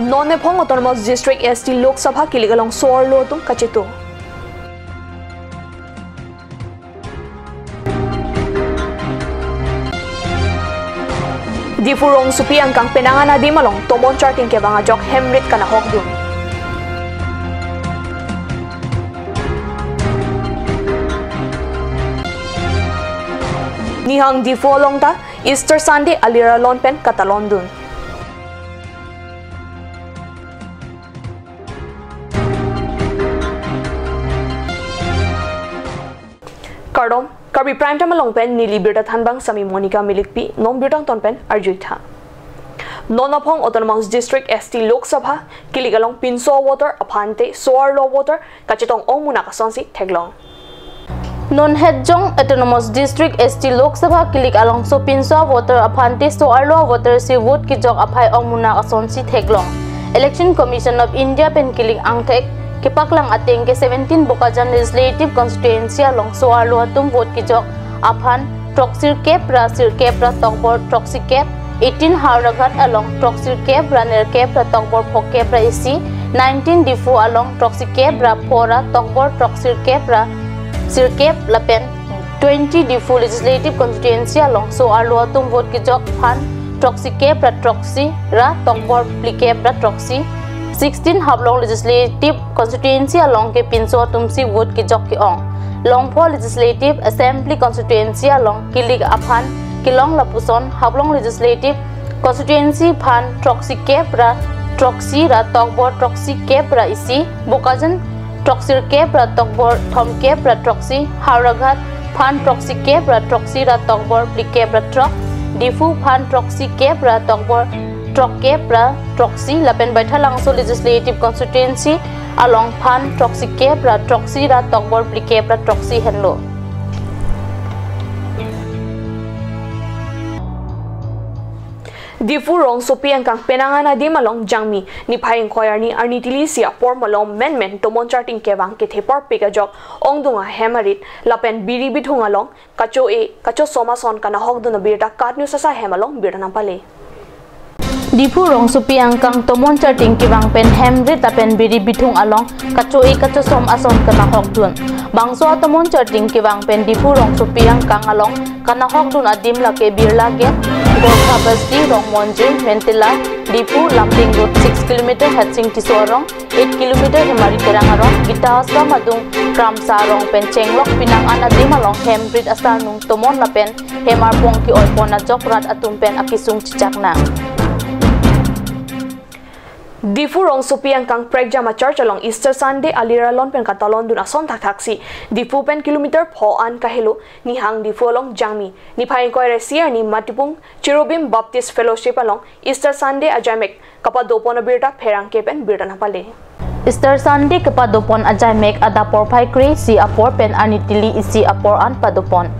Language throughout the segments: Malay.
Non-Nepong Autonomous District ST Lok Sabha kiligalong sorlo tum kachito. Di furong supi ang kang penangan na di malong tomon charting ke banga jok hemrit kana hokdun. Nihang di folong ta Easter Sunday alira lon pen katalon dun. Karbi prime time along pen nili birta thanbang sami Monica Milikpi non birtang ton pen arjuitha. Non-Nepong Autonomous District ST Lok Sabha kiligalong pinso water aphante soar law water kachitong ong muna kasonsi teglong. Non-Hedjong Autonomous District ST Lok Sabha kilik along so pinso water aphante soar law water si vote ki jok aphai ong muna kasonsi teglong. Election Commission of India pen kilik angtek Kipaklang ating ke 17 Bokajan Legislative Constituency along soar lo atum vote ki jok aphan proxy cap ra tokbor proxy cap 18 Hauragat along proxy cap runner cap ra tokbor phok cap ra isi 19 Difu along proxy cap ra phora tokbor proxy cap ra sir cap lapen 20 Difu Legislative Constituency along soar lo atum vote ki jok phan proxy cap ra tokbor pli cap ra proxy 16 Hablong Legislative Constituency along ke pinso tumsi vote ki jok ki ong Longpho Legislative Assembly Constituency along kilig aphan kilong lapuson Hablong Legislative Constituency phan proxy cap ra tokbor proxy cap ra isi Bokajan proxy cap ra tokbor thom cap ra proxy Hauragat phan proxy cap ra tokbor pli cap ra trok Difu phan proxy cap ra tokbor proxy lapen baitha langso legislative constituency along phan proxy ra tokbor pli ra proxy henlo Di furong supi ang kang penangan na di malong jangmi ni payeng koyar ni arnitilisia por malong men tomon charting kebang ke thepar pegajok ongdunga hemarit lapen biri bithungalong kacho somason kana hokduna birta katnu sasa hemalong birta nampale Difu rong supi angkang tomon charting kibang pen hemrit apen biri bithung along kacho som ason kana hokdun bangso tomon charting kibang pen difu rong supi angkang along kana hokdun adim lake birla ge gorkha basti rong monjin mentila difu lamping road 6 km hatching tisorong 8 km hemari terangarong gita asra madung kramsa rong pen chenglok pinang anadim along hemrit asanung tomon lapen hemar pongki oipona jokrat atum pen akisung cicakna Di furong supi ang kang pregjama church along Easter Sunday alira lon pen katalon dun ason taksi di fu pen kilometer po an kahilo ni hang di fulong jangmi ni phaing koi resier ni matipung Cherubim Baptist Fellowship along Easter Sunday ajamek kapadopon birta pherang ke pen birta napale Easter Sunday kapadopon ajamek adapor phai kre si apor pen anitili isi apor an padopon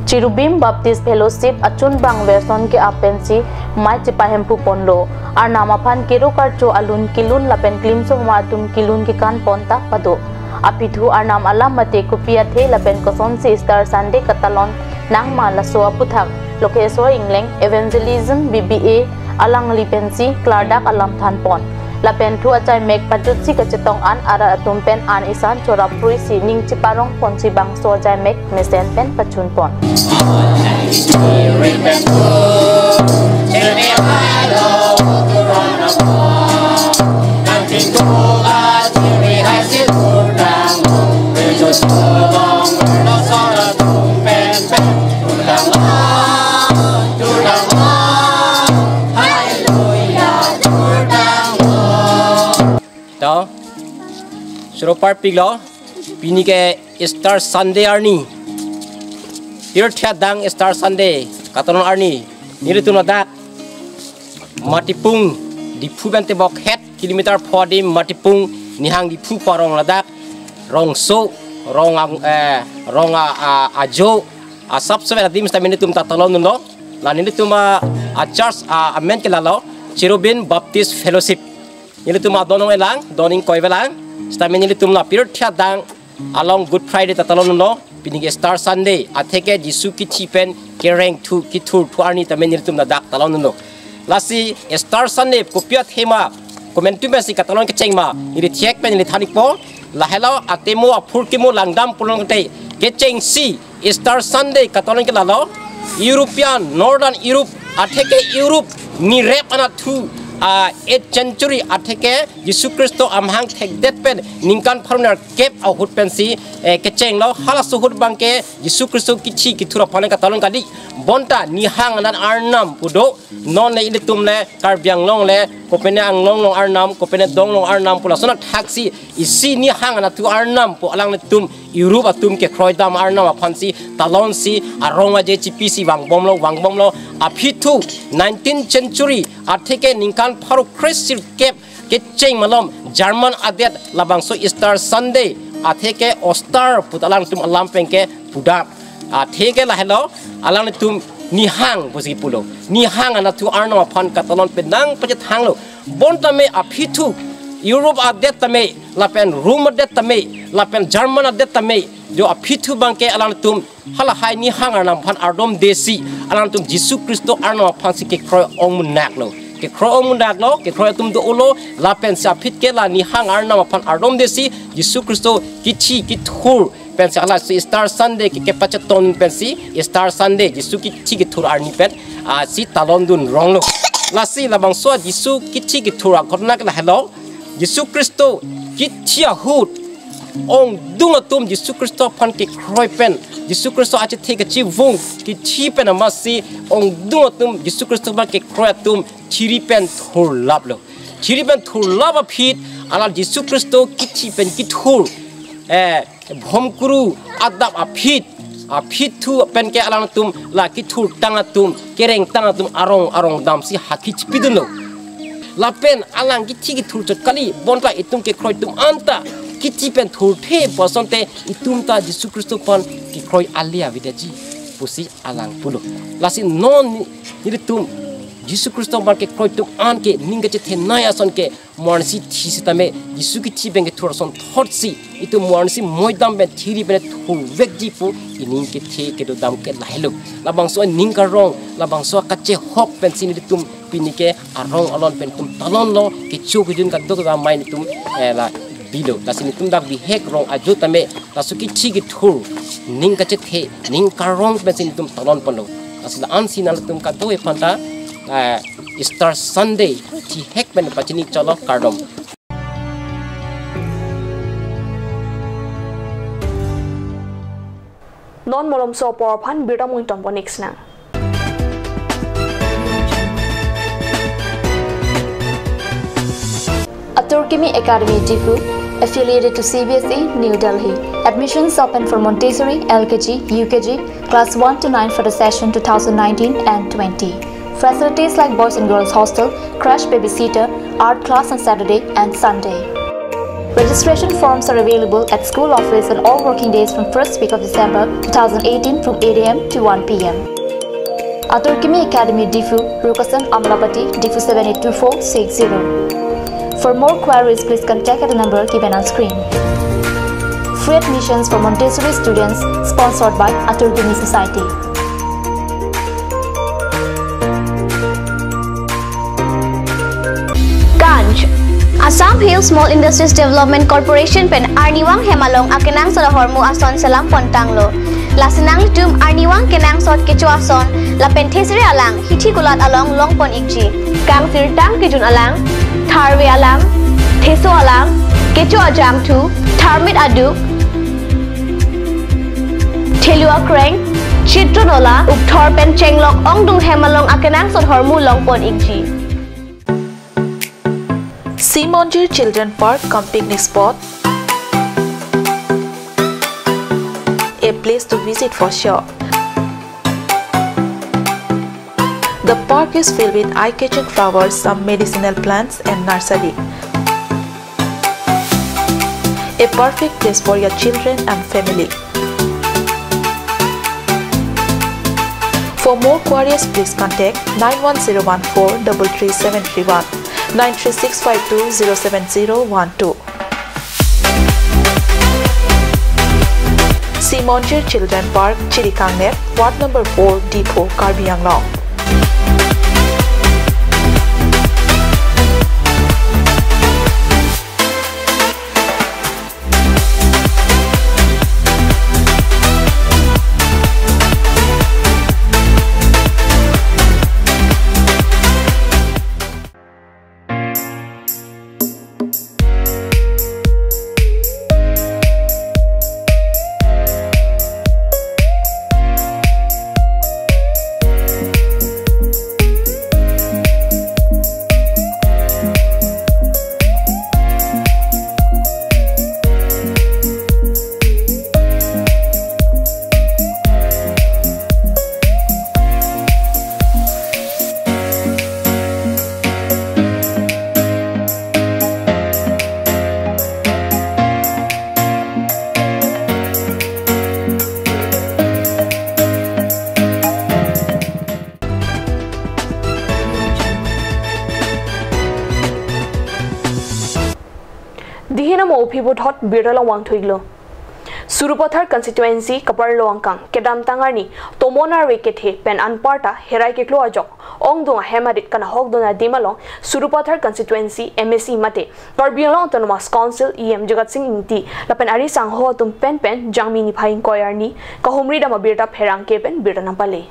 Cherubim Baptist Fellowship achun bang version ke apensi mai chipahem pu ponlo ar namaphan kero karcho alun kilun lapen klimso matum kilun ki kan ponta pado apithu ar nam alam mate kupia the lapen koson se Easter Sunday katalon nang malaso aputhak lokeso ingleng evangelism BBA alang lipensi kladak alam than pon lapen thu achai mek patutsi kachetong an ara atum pen an isan chora prui si ning chiparong ponsi bang so jai mek mesen pen pachun pon Suropar piglo pini ke Easter Sunday arni tirthadang Easter Sunday katalon arni niritu nadak matipung dipu bante bok het kilometer phodi matipung nihang dipu parong ladak rong so rong ajo asap sebela dim staminitum tatalon no la niritum a church amen ke lalo Cherubim Baptist Fellowship niritum donong elang doning koivelang Stamin ini tumla period dang along Good Friday tatalon no pining Star Sunday atheke Jisu ki chipen kereng thu ki thur thuarni tamen ini tumna dak talon no lasi Star Sunday kopiat hema komen tu mesti katalon keceng ma ini tiek pen ini thanik po lahelo atemo apur kimo langdam pulong te keceng si Easter Sunday katalon ke lalo European Northern Europe atheke Europe ni rep anatu 8th century atheke Yesu Kristo amhang thek det pen ningkan pharunar kep au hut pen si kecheng lo hala suhut bangke Yesu Kristo kichi kithura phane ka talon kadi bonta ni hang nan arnam pudo non le ilitum le karbiang long le kopene ang long arnam kopene dong long arnam pula sonat taxi isi ni hang na tu arnam po alang le tum Europe atum ke kroidam arnam aphansi talon si aronga je chpc wangbom lo aphitu 19th century atheke ningkan pharu Christian kep kecheng malom German adet labangso Easter Sunday atheke Oster putalang tum alam pengke puda atheke la hello alang tum nihang bosi pulo nihang ana tu arno aphan katalon penang pajet hanglo bontame aphitu Europe adet tame lapen Rome adet tame lapen German adet tame jo aphitu bangke alang tum hala hai nihang anam phan ardom desi alang tum Jesu Kristo arno aphan sike kroy ong naklo ke kroy ong naklo ke kroy tum do olo lapen sa phit ke la nihang arno aphan ardom desi Jesu Kristo kichi kithur pensi ala si Easter Sunday ki kepacheton pensi Easter Sunday Jesu kichi ki thur arni pen si talon dun ronglo lasi labang so Jesu kichi ki thura korna kala hello Jesu Kristo kichia hut ong dunga tum Jesu Kristo pan ki kroi pen Jesu Kristo ache thega chi vung ki chi pen amasi ong dunga tum Jesu Kristo pan ki kroi tum chiri pen thur lablo chiri pen thur laba phit ala Jesu Kristo kichi pen ki thur bhomkuru adap aphit thu pen ke alang tum la ki thur tangatum kereng tangatum arong dam si hakich piduno la pen alang ki thi ki thur chot kali bonta itum ke kroi tum anta ki chi pen thur the posonte itum ta Jesu Kristo pan ki kroi alia videji pusi alang pulo lasi non ni tum Jesu Kristo ban ke kroi tum an ke ninga che the naya son ke mornsi thi sitame Jesu ki thi beng ke thur son thot si itu mornsi moidam ben thiri ben thur vekji pu ining ke the ke do dam ke lahelo labang so ningka rong labang so ka che hok pen sin tum pinike arong alon pen tum talon lo ke chu gidun ka do ga mai tum la bilo lasin tum dak bi hek rong aju tame lasuki thi ki thur ning ka che the ning ka rong pen sin tum talon pano asila an sinal tum ka do e panta Easter Sunday thi hek pen pachini cholo kardom non molom so por phan bira mun tom next na Turkimi Academy Difu, affiliated to CBSE, New Delhi. Admissions open for Montessori, LKG, UKG, class 1 to 9 for the session 2019 and 20. Facilities like boys and girls hostel, crash babysitter, art class on Saturday and Sunday. Registration forms are available at school office on all working days from first week of December 2018 from 8 AM to 1 PM. Turkimi Academy Difu, Rukasan Amlapati, Difu 782460. For more queries, please contact at the number given on screen. Free admissions for Montessori students sponsored by Turkimi Society. Ganj Assam Hill Small Industries Development Corporation pen Arniwang Hemalong akenang sa hormu ason salam pontanglo. Lasinang litum Arniwang kenang sot kecho ason la penthesri alang hithi kulat along longpon ikji. Kang sirtang kijun alang Karbi alam, Theso alam, Kecho ajam tu, Tharmit aduk, Thelua kreng, Chitronola, Ukthor pen chenglok ongdung hemalong akenang sot hormu longpon ikji. Simonjir Children Park cum picnic spot, a place to visit for sure. The park is filled with eye-catching flowers, some medicinal plants and nursery. A perfect place for your children and family. For more queries, please contact 91014-33731, 93652-07012. Simonjir Children Park, Chirikangnet, Ward number 4, Depot, Karbi Anglong. Karbi na mo phibut hot birala wang thuiglo Surupathar constituency kapar loangkang kedam tangarni tomonar wekethe pen anparta herai keklo ajok ongdunga hemarit kana hokdona dimalong Surupathar constituency MSC mate Karbi autonomous council EM Jagat Singh Inti lapen ari sangho tum pen jangmi ni phaing koyarni kahumri dama birta pherang ke pen birta nampale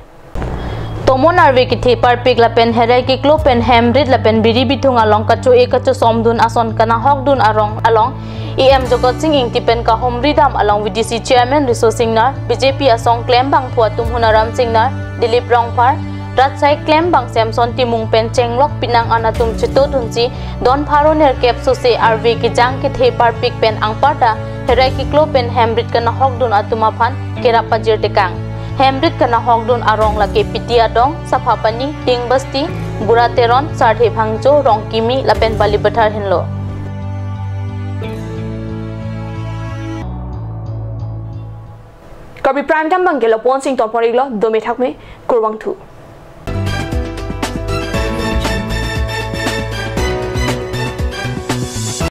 Tomonar wekethe parpik lapen herai keklo pen hemrit lapen biri bitung along kacho ekacho somdun ason kana hokdun arong along EM Jagat Singh Inti pen ka homridam along with DC chairman Riso Singnar BJP asong claim bang phua tum hunaram Singnar Dilip Rongpar Ratsai claim bang Samson timung pen chenglok pinang anatum chito dunji don pharoner kep sose RV ki jang ki the parpik pen angparta herai keklo pen hemrit kana hokdun atuma phan kerapa jirtekang Hemrit kana hongdun arong lake pitia dong sapapani ting basti burateron sarthe phangjo rongkimi lapen bali bathar hinlo Karbi prime time bangelo pon sing ton poriglo domi thakme kurwang thu